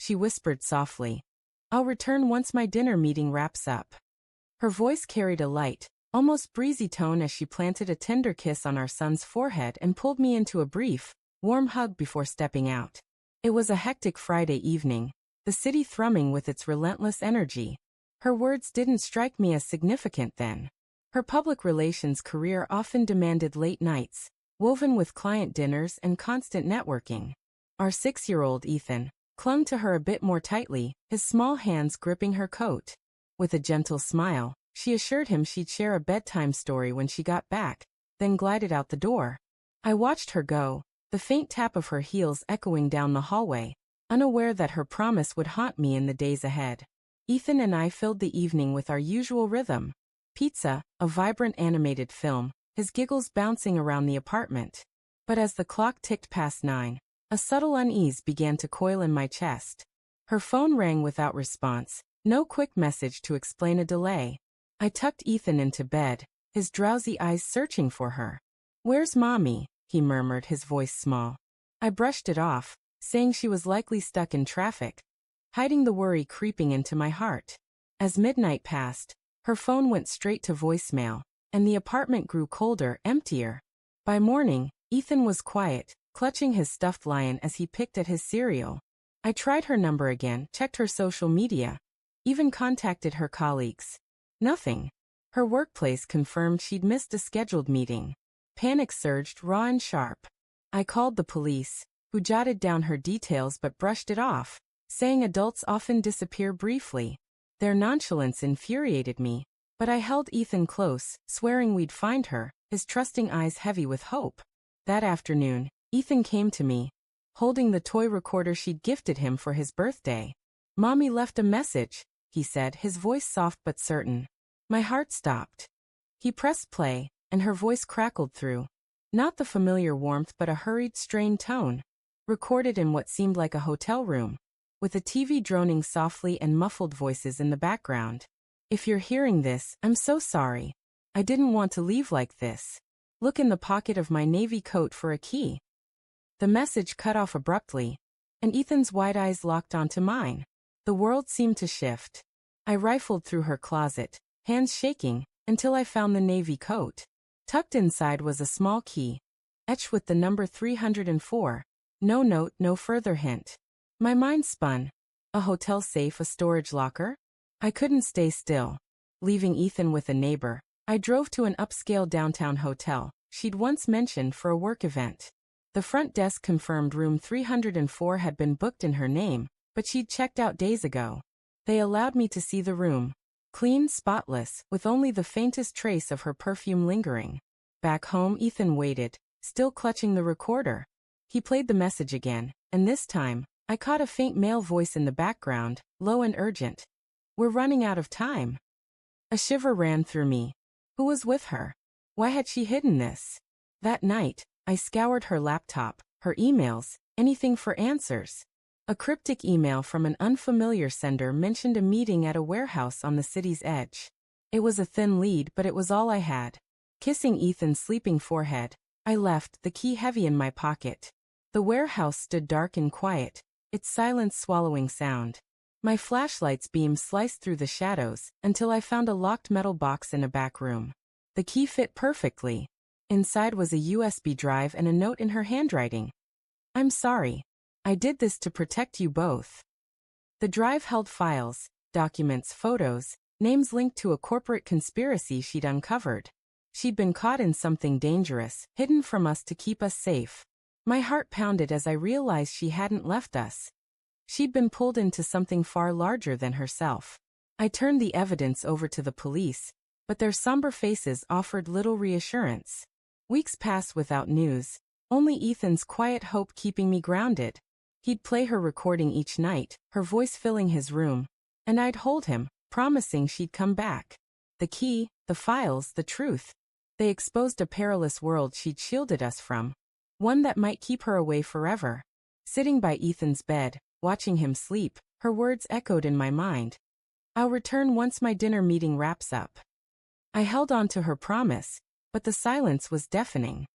she whispered softly. I'll return once my dinner meeting wraps up. Her voice carried a light, almost breezy tone as she planted a tender kiss on our son's forehead and pulled me into a brief, warm hug before stepping out. It was a hectic Friday evening, the city thrumming with its relentless energy. Her words didn't strike me as significant then. Her public relations career often demanded late nights, woven with client dinners and constant networking. Our 6-year-old Ethan clung to her a bit more tightly, his small hands gripping her coat. With a gentle smile, she assured him she'd share a bedtime story when she got back, then glided out the door. I watched her go, the faint tap of her heels echoing down the hallway, unaware that her promise would haunt me in the days ahead. Ethan and I filled the evening with our usual rhythm. Pizza, a vibrant animated film, his giggles bouncing around the apartment. But as the clock ticked past 9, a subtle unease began to coil in my chest. Her phone rang without response, no quick message to explain a delay. I tucked Ethan into bed, his drowsy eyes searching for her. "Where's Mommy?" he murmured, his voice small. I brushed it off, saying she was likely stuck in traffic, hiding the worry creeping into my heart. As midnight passed, her phone went straight to voicemail, and the apartment grew colder, emptier. By morning, Ethan was quiet, clutching his stuffed lion as he picked at his cereal. I tried her number again, checked her social media, even contacted her colleagues. Nothing. Her workplace confirmed she'd missed a scheduled meeting. Panic surged raw and sharp. I called the police, who jotted down her details but brushed it off, saying adults often disappear briefly. Their nonchalance infuriated me, but I held Ethan close, swearing we'd find her, his trusting eyes heavy with hope. That afternoon, Ethan came to me, holding the toy recorder she'd gifted him for his birthday. "Mommy left a message," he said, his voice soft but certain. My heart stopped. He pressed play, and her voice crackled through. Not the familiar warmth but a hurried, strained tone, recorded in what seemed like a hotel room, with a TV droning softly and muffled voices in the background. "If you're hearing this, I'm so sorry. I didn't want to leave like this. Look in the pocket of my navy coat for a key." The message cut off abruptly, and Ethan's wide eyes locked onto mine. The world seemed to shift. I rifled through her closet, hands shaking, until I found the navy coat. Tucked inside was a small key, etched with the number 304. No note, no further hint. My mind spun. A hotel safe, a storage locker? I couldn't stay still. Leaving Ethan with a neighbor, I drove to an upscale downtown hotel she'd once mentioned for a work event. The front desk confirmed room 304 had been booked in her name, but she'd checked out days ago. They allowed me to see the room. Clean, spotless, with only the faintest trace of her perfume lingering. Back home, Ethan waited, still clutching the recorder. He played the message again, and this time, I caught a faint male voice in the background, low and urgent. "We're running out of time." A shiver ran through me. Who was with her? Why had she hidden this? That night, I scoured her laptop, her emails, anything for answers. A cryptic email from an unfamiliar sender mentioned a meeting at a warehouse on the city's edge. It was a thin lead, but it was all I had. Kissing Ethan's sleeping forehead, I left, the key heavy in my pocket. The warehouse stood dark and quiet, its silence swallowing sound. My flashlight's beam sliced through the shadows until I found a locked metal box in a back room. The key fit perfectly. Inside was a USB drive and a note in her handwriting. "I'm sorry. I did this to protect you both." The drive held files, documents, photos, names linked to a corporate conspiracy she'd uncovered. She'd been caught in something dangerous, hidden from us to keep us safe. My heart pounded as I realized she hadn't left us. She'd been pulled into something far larger than herself. I turned the evidence over to the police, but their somber faces offered little reassurance. Weeks passed without news, only Ethan's quiet hope keeping me grounded. He'd play her recording each night, her voice filling his room, and I'd hold him, promising she'd come back. The key, the files, the truth. They exposed a perilous world she'd shielded us from, one that might keep her away forever. Sitting by Ethan's bed, watching him sleep, her words echoed in my mind. "I'll return once my dinner meeting wraps up." I held on to her promise, but the silence was deafening.